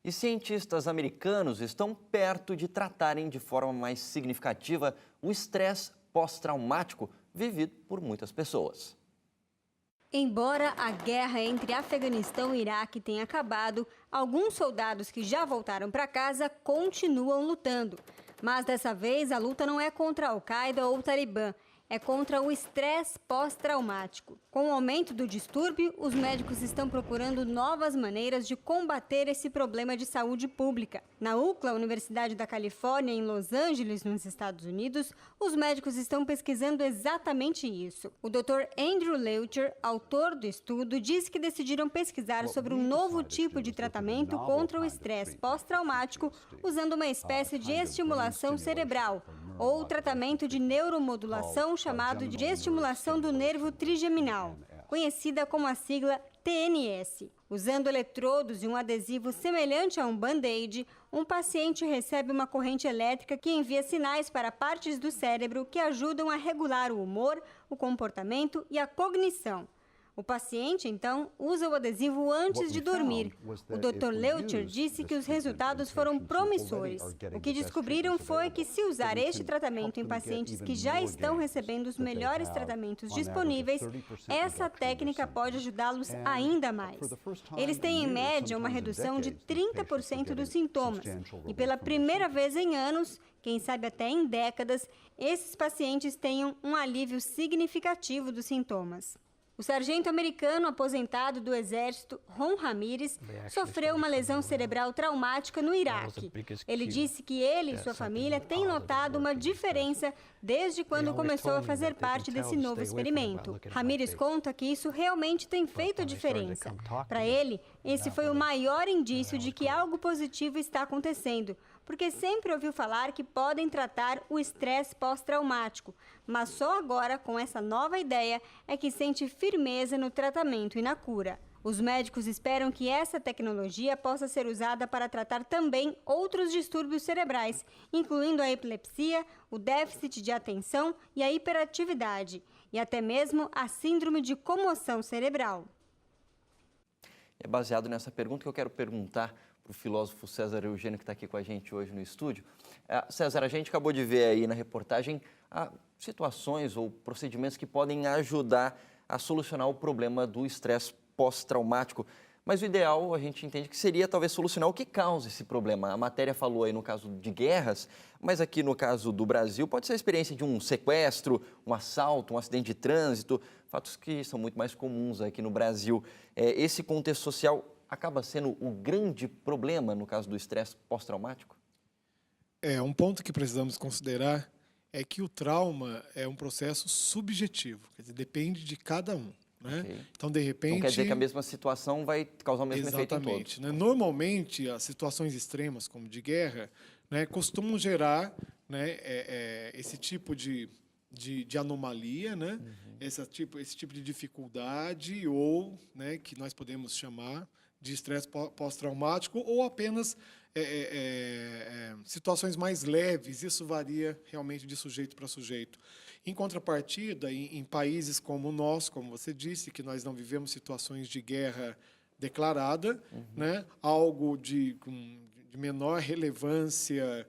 E cientistas americanos estão perto de tratarem de forma mais significativa o estresse pós-traumático vivido por muitas pessoas. Embora a guerra entre Afeganistão e Iraque tenha acabado, alguns soldados que já voltaram para casa continuam lutando. Mas dessa vez a luta não é contra a Al-Qaeda ou o Talibã, é contra o estresse pós-traumático. Com o aumento do distúrbio, os médicos estão procurando novas maneiras de combater esse problema de saúde pública. Na UCLA, Universidade da Califórnia, em Los Angeles, nos Estados Unidos, os médicos estão pesquisando exatamente isso. O Dr. Andrew Leuchter, autor do estudo, disse que decidiram pesquisar sobre um novo tipo de tratamento contra o estresse pós-traumático usando uma espécie de estimulação cerebral, ou tratamento de neuromodulação chamado de estimulação do nervo trigeminal, conhecida como a sigla TNS. Usando eletrodos e um adesivo semelhante a um band-aid, um paciente recebe uma corrente elétrica que envia sinais para partes do cérebro que ajudam a regular o humor, o comportamento e a cognição. O paciente, então, usa o adesivo antes de dormir. O Dr. Leuchter disse que os resultados foram promissores. O que descobriram foi que, se usar este tratamento em pacientes que já estão recebendo os melhores tratamentos disponíveis, essa técnica pode ajudá-los ainda mais. Eles têm, em média, uma redução de 30% dos sintomas. E pela primeira vez em anos, quem sabe até em décadas, esses pacientes tenham um alívio significativo dos sintomas. O sargento americano aposentado do Exército, Ron Ramírez, sofreu uma lesão cerebral traumática no Iraque. Ele disse que ele e sua família têm notado uma diferença desde quando começou a fazer parte desse novo experimento. Ramírez conta que isso realmente tem feito a diferença. Para ele, esse foi o maior indício de que algo positivo está acontecendo, porque sempre ouviu falar que podem tratar o estresse pós-traumático, mas só agora, com essa nova ideia, é que sente firmeza no tratamento e na cura. Os médicos esperam que essa tecnologia possa ser usada para tratar também outros distúrbios cerebrais, incluindo a epilepsia, o déficit de atenção e a hiperatividade, e até mesmo a síndrome de comoção cerebral. É baseado nessa pergunta que eu quero perguntar para o filósofo César Eugênio, que está aqui com a gente hoje no estúdio. César, a gente acabou de ver aí na reportagem situações ou procedimentos que podem ajudar a solucionar o problema do estresse pós-traumático. Mas o ideal, a gente entende que seria talvez solucionar o que causa esse problema. A matéria falou aí no caso de guerras, mas aqui no caso do Brasil pode ser a experiência de um sequestro, um assalto, um acidente de trânsito, fatos que são muito mais comuns aqui no Brasil. Esse contexto social acaba sendo o grande problema no caso do estresse pós-traumático? Um ponto que precisamos considerar é que o trauma é um processo subjetivo, quer dizer, depende de cada um. Né? Okay. Então, de repente... Não quer dizer que a mesma situação vai causar o mesmo efeito em todos. Exatamente. Né? Normalmente, as situações extremas, como de guerra, né, costumam gerar, né, esse tipo de anomalia, né? Esse tipo de dificuldade, ou, né, que nós podemos chamar de estresse pós-traumático, ou apenas situações mais leves. Isso varia realmente de sujeito para sujeito. Em contrapartida, em países como o nosso, como você disse, que nós não vivemos situações de guerra declarada, né, algo de menor relevância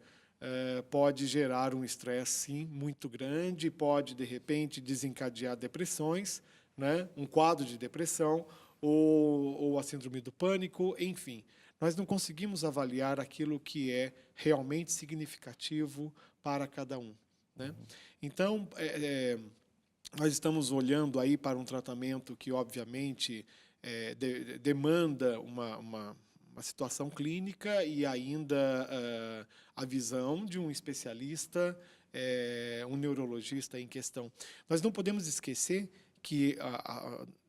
pode gerar um estresse, sim, muito grande, pode, de repente, desencadear depressões, né, um quadro de depressão, ou a síndrome do pânico, enfim. Nós não conseguimos avaliar aquilo que é realmente significativo para cada um. Né? Então, nós estamos olhando aí para um tratamento que, obviamente, demanda uma situação clínica e ainda a visão de um especialista, um neurologista em questão. Nós não podemos esquecer que,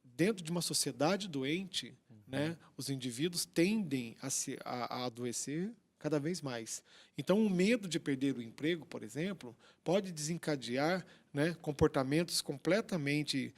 dentro de uma sociedade doente, né, os indivíduos tendem a adoecer cada vez mais. Então, o medo de perder o emprego, por exemplo, pode desencadear, né, comportamentos completamente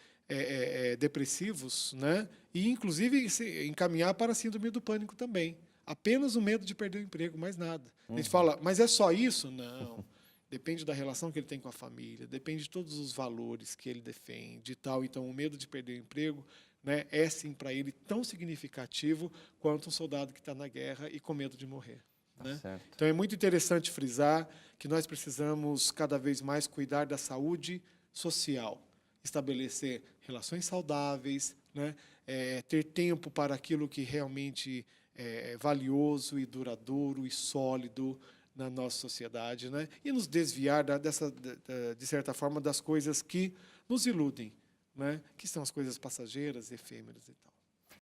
depressivos, né, e, inclusive, encaminhar para a síndrome do pânico também. Apenas o medo de perder o emprego, mais nada. A gente fala, mas é só isso? Não. Depende da relação que ele tem com a família, depende de todos os valores que ele defende e tal. Então, o medo de perder o emprego, né, é sim para ele tão significativo quanto um soldado que está na guerra e com medo de morrer. Né? Então é muito interessante frisar que nós precisamos cada vez mais cuidar da saúde social, estabelecer relações saudáveis, né, ter tempo para aquilo que realmente é valioso e duradouro e sólido na nossa sociedade, né, e nos desviar de certa forma das coisas que nos iludem, né, que são as coisas passageiras, efêmeras e tal.